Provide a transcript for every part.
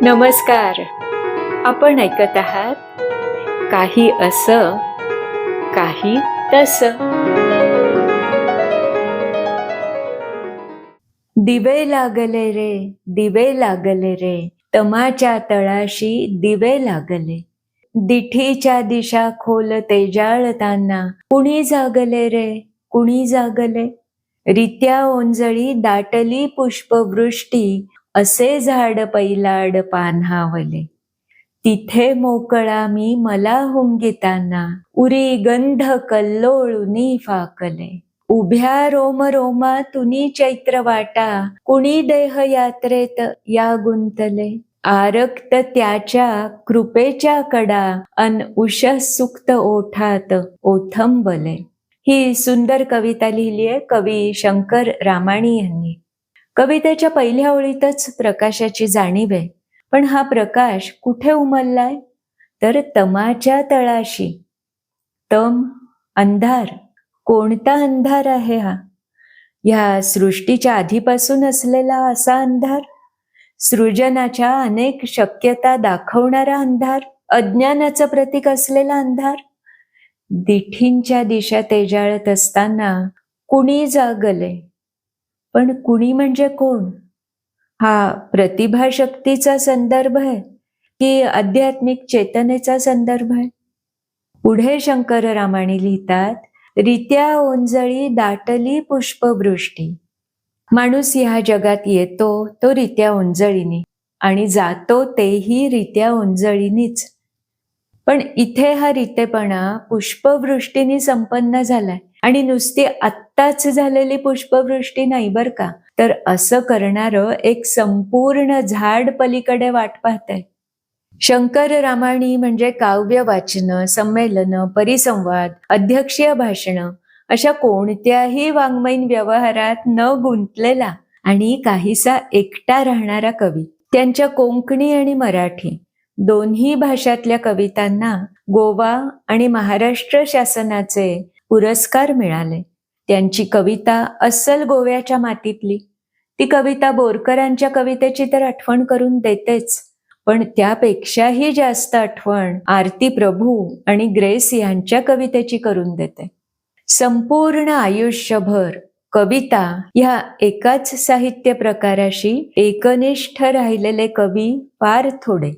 नमस्कार. आपण ऐकत आहात काही असं काही तसं. दिवे लागले रे, दिवे लागले रे, तमाच्या तळाशी दिवे लागले. दिठीच्या दिशा खोल तेजाळताना कुणी जागले रे, कुणी जागले. रित्या ओंजळी दाटली पुष्पवृष्टी, असे झाड पैलाड पान्हावले. तिथे मोकळा मी मला हुंगिताना, उरी गंध कल्लोळुनी फाकले. उभ्या रोमरोमा तुनी चैत्र वाटा, कुणी देह यात्रेत या गुंतले. आरक्त त्याच्या कृपेच्या कडा, अन उषःसुक्त ओठात ओथंबले. ही सुंदर कविता लिहिली आहे कवी शंकर रामाणी यांनी. कवितेच्या पहिल्या ओळीतच प्रकाशाची जाणीव आहे, पण हा प्रकाश कुठे उमललाय? तर तमाच्या तळाशी. तम, अंधार. कोणता अंधार आहे हा? ह्या सृष्टीच्या आधीपासून असलेला असा अंधार, सृजनाच्या अनेक शक्यता दाखवणारा अंधार, अज्ञानाचं प्रतीक असलेला अंधार. दिठींच्या दिशा तेजाळत असताना कुणी जागले. पण कुणी म्हणजे कोण? हा प्रतिभाशक्तीचा संदर्भ आहे की आध्यात्मिक चेतनेचा संदर्भ आहे? पुढे शंकर रामाणी लिहितात, रित्या ओंजळी दाटली पुष्पवृष्टी. माणूस ह्या जगात येतो तो रित्या ओंजळीने आणि जातो तेही रित्या ओंजळीनीच. पण इथे हा रितेपणा पुष्पवृष्टीने संपन्न झालाय, आणि नुसती आत्ताच झालेली पुष्पवृष्टी नाही बर का, तर असं करणारं एक संपूर्ण झाड पलीकडे वाट पाहतंय. शंकर रामाणी म्हणजे काव्य वाचन, संमेलन, परिसंवाद, अध्यक्षीय भाषण अशा कोणत्याही वाङ्मयीन व्यवहारात न गुंतलेला आणि काहीसा एकटा राहणारा कवी. त्यांच्या कोंकणी आणि मराठी दोन्ही भाषातल्या कवितांना गोवा आणि महाराष्ट्र शासनाचे पुरस्कार मिळाले. त्यांची कविता अस्सल गोव्याच्या मातीतली. ती कविता बोरकरांच्या कवितेची तर आठवण करून देतेच, पण त्यापेक्षाही जास्त आठवण आरती प्रभू आणि ग्रेस यांच्या कवितेची करून देते. संपूर्ण आयुष्यभर कविता ह्या एकाच साहित्य प्रकाराशी एकनिष्ठ राहिलेले कवी फार थोडे.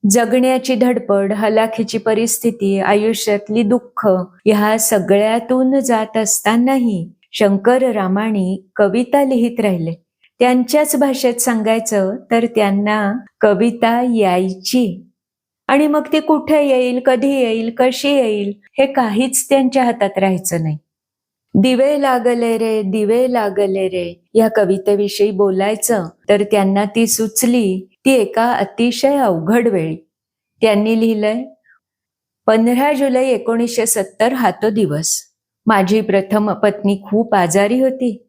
जगण्याची धडपड, हलाखीची परिस्थिती, आयुष्यातली दुःख ह्या सगळ्यातून जात असतानाही शंकर रामाणी कविता लिहित राहिले. त्यांच्याच भाषेत सांगायचं तर त्यांना कविता यायची, आणि मग ती कुठे येईल, कधी येईल, कशी येईल हे काहीच त्यांच्या हातात राहायचं नाही. दिवे लागले रे, दिवे लागले रे या कवितेविषयी बोलायचं तर त्यांना ती सुचली ती एका अतिशय अवघड वेळी. त्यांनी लिहिलंय, 15 जुलै 1970 हा तो दिवस. माझी प्रथम पत्नी खूप आजारी होती.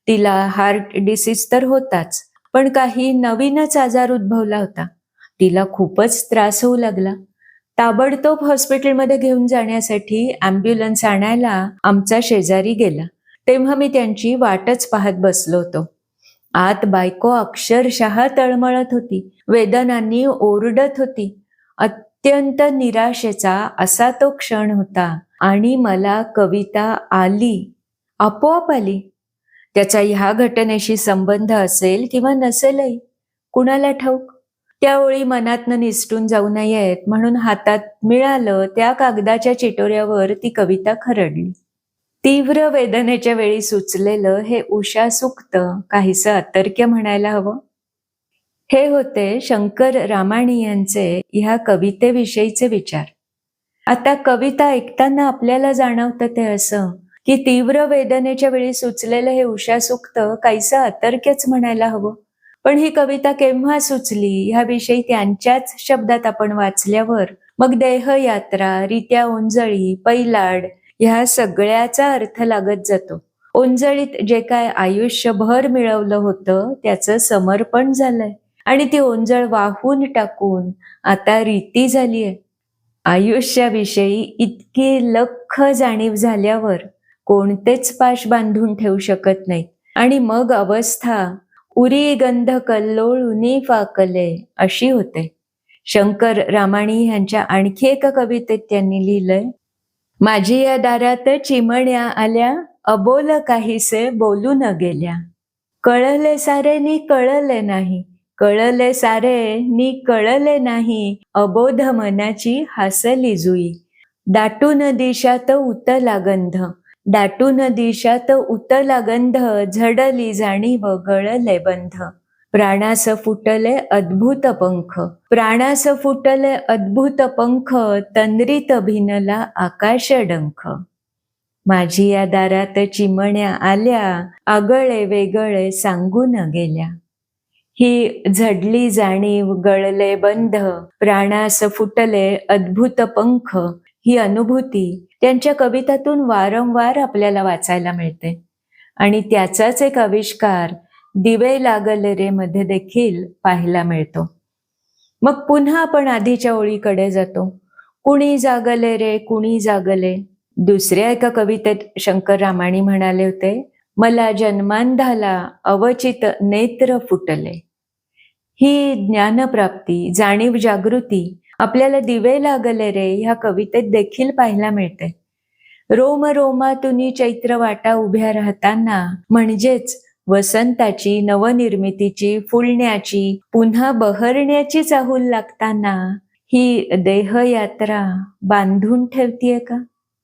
तिला हार्ट डिसीज तर होताच, पण काही नवीनच आजार उद्भवला होता. तिला खूपच त्रास होऊ लागला. ताबडतोब हॉस्पिटलमध्ये घेऊन जाण्यासाठी ॲम्ब्युलन्स आणायला आमचा शेजारी गेला. तेव्हा मी त्यांची वाटच पाहत बसलो होतो. आत बायको अक्षरशः तळमळत होती, वेदनांनी ओरडत होती. अत्यंत निराशेचा असा तो क्षण होता, आणि मला कविता आली, आपोआप आली. त्याचा ह्या घटनेशी संबंध असेल किंवा नसेलही, कुणाला ठाऊक. त्या ओळी मनातनं निसटून जाऊ नयेत म्हणून हातात मिळालं त्या कागदाच्या चिटोऱ्यावर ती कविता खरडली. तीव्र वेदनेच्या वेळी सुचलेलं हे उषासुक्त, काहीसं अतर्क्य म्हणायला हवं. हे होते शंकर रामाणी यांचे ह्या कवितेविषयीचे विचार. आता कविता ऐकताना आपल्याला जाणवतं ते असं की तीव्र वेदनेच्या वेळी सुचलेलं हे उषासुक्त काहीसं अतर्क्यच म्हणायला हवं. पण ही कविता केव्हा सुचली ह्याविषयी त्यांच्याच शब्दात आपण वाचल्यावर मग देहयात्रा, रित्या ओंजळी, पैलाड ह्या सगळ्याचा अर्थ लागत जातो. ओंजळीत जे काय आयुष्यभर मिळवलं होतं त्याचं समर्पण झालंय, आणि ती ओंजळ वाहून टाकून आता रीती झालीय. आयुष्याविषयी इतकी लख्ख जाणीव झाल्यावर कोणतेच पाश बांधून ठेवू शकत नाहीत, आणि मग अवस्था उरी गंध कल्लोळुनी फाकले, अशी होते. शंकर रामाणी यांच्या आणखी एका कवितेत त्यांनी लिहिलंय, माझी या दारात चिमण्या आल्या, अबोल काहीसे बोलू न गेल्या. कळले सारे नि कळले नाही, कळले सारे नि कळले नाही, अबोध मनाची हासली जुई. दाटून दिशात उतला गंध, दाटून दिशात उतला गंध, झडली जाणीव गळले बंध. प्राणास फुटले अद्भुत पंख, प्राणास फुटले अद्भुत पंख, तंद्रीत भिनला आकाश डंख. माझी या दारात चिमण्या आल्या, आगळे वेगळे सांगून गेल्या. ही झडली जाणीव, गळले बंध, प्राणास फुटले अद्भुत पंख, ही अनुभूती त्यांच्या कवितातून वारंवार आपल्याला वाचायला मिळते. आणि त्याचाच एक आविष्कार दिवे लागले रे मध्ये देखील पाहायला मिळतो. मग पुन्हा आपण आधीच्या ओळीकडे जातो. कुणी जागले रे कुणी जागले. दुसऱ्या एका कवितेत शंकर रामाणी म्हणाले होते, मला जन्मांधाला अवचित नेत्र फुटले. ही ज्ञानप्राप्ती, जाणीव जागृती आपल्याला दिवे लागले रे ह्या कवितेत देखील पाहायला मिळते. रोम रोमातुनी चैत्र वाटा उभ्या राहताना, म्हणजेच वसंताची, नवनिर्मितीची, फुलण्याची, पुन्हा बहरण्याची चाहूल लागताना ही देहयात्रा बांधून ठेवतीये का?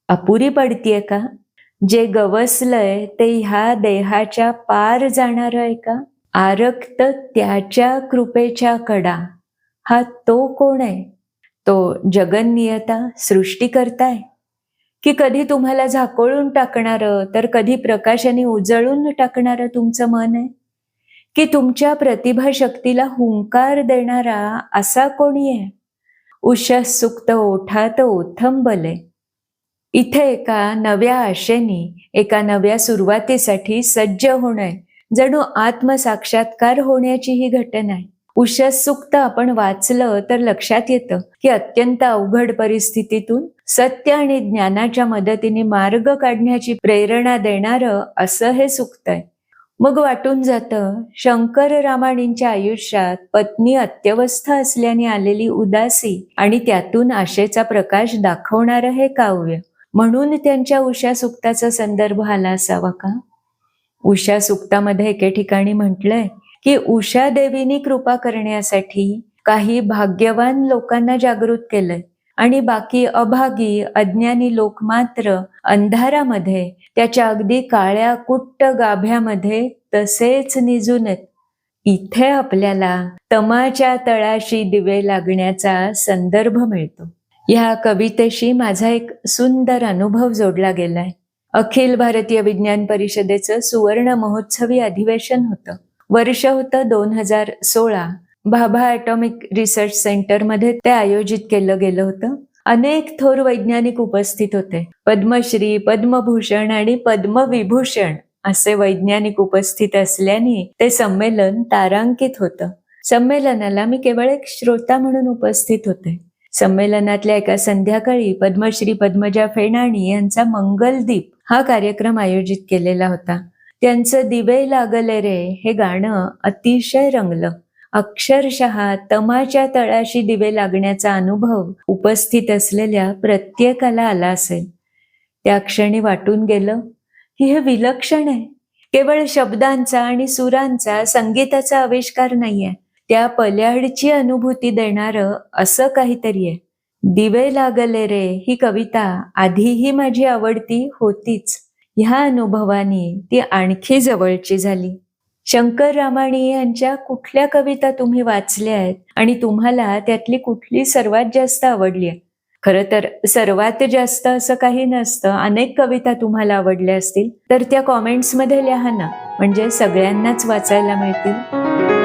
अपुरी पडतीये का? जे गवसलंय ते ह्या देहाच्या पार जाणार आहे का? आरक्त त्याच्या कृपेच्या कडा. हा तो कोण आहे? तो जगन्नियता, सृष्टिकर्ता आहे? की कधी तुम्हाला झाकोळून टाकणारं तर कधी प्रकाशाने उजळून टाकणारं तुमचं मन आहे? की तुमच्या प्रतिभा शक्तीला हुंकार देणारा असा कोणी आहे? उषस सुक्त ओठात ओथंबले. इथे एका नव्या आशेने, एका नव्या सुरुवातीसाठी सज्ज होणं, जणू आत्मसाक्षात्कार होण्याची ही घटना आहे. उषस सुक्त आपण वाचलं तर लक्षात येतं की अत्यंत अवघड परिस्थितीतून सत्य आणि ज्ञानाच्या मदतीने मार्ग काढण्याची प्रेरणा देणारं असं हे सुक्त आहे. मग वाटून जातं, शंकर रामाणींच्या आयुष्यात पत्नी अत्यवस्थ असल्याने आलेली उदासी आणि त्यातून आशेचा प्रकाश दाखवणारं हे काव्य, म्हणून त्यांच्या उषा सुक्ताचा संदर्भ आला असावा का? उषा सुक्तामध्ये एके ठिकाणी म्हटलंय की उषा देवीनी कृपा करण्यासाठी काही भाग्यवान लोकांना जागृत केलंय आणि बाकी अभागी अज्ञानी लोक मात्र अंधारामध्ये, त्याच्या अगदी काळ्या कुट्ट गाभ्यामध्ये तसेच निजून आहेत. इथे आपल्याला तमाच्या तळाशी दिवे लागण्याचा संदर्भ मिळतो. ह्या कवितेशी माझा एक सुंदर अनुभव जोडला गेलाय. अखिल भारतीय विज्ञान परिषदेचं सुवर्ण महोत्सवी अधिवेशन होतं. वर्ष होतं 2016. भाभा ॲटॉमिक रिसर्च सेंटरमध्ये ते आयोजित केलं गेलं होतं. अनेक थोर वैज्ञानिक उपस्थित होते. पद्मश्री, पद्मभूषण आणि पद्मविभूषण असे वैज्ञानिक उपस्थित असल्याने ते संमेलन तारांकित होतं. संमेलनाला मी केवळ एक श्रोता म्हणून उपस्थित होते. संमेलनातल्या एका संध्याकाळी पद्मश्री पद्मजा फेणाणी यांचा मंगलदीप हा कार्यक्रम आयोजित केलेला होता. त्यांचं दिवे लागले रे हे गाणं अतिशय रंगलं. अक्षरशः तमाच्या तळाशी दिवे लागण्याचा अनुभव उपस्थित असलेल्या प्रत्येकाला आला असेल. त्या क्षणी वाटून गेलं की हे विलक्षण आहे. केवळ शब्दांचा आणि सुरांचा, संगीताचा आविष्कार नाहीये, त्या पल्याडची अनुभूती देणारं असं काहीतरी आहे. दिवे लागले रे ही कविता आधीही माझी आवडती होतीच. ह्या अनुभवाने ती आणखी जवळची झाली. शंकर रामाणी यांच्या कुठल्या कविता तुम्ही वाचल्या आहेत आणि तुम्हाला त्यातली कुठली सर्वात जास्त आवडली आहे? खरं तर सर्वात जास्त असं काही नसतं. अनेक कविता तुम्हाला आवडल्या असतील तर त्या कॉमेंट्समध्ये लिहा ना, म्हणजे सगळ्यांनाच वाचायला मिळतील.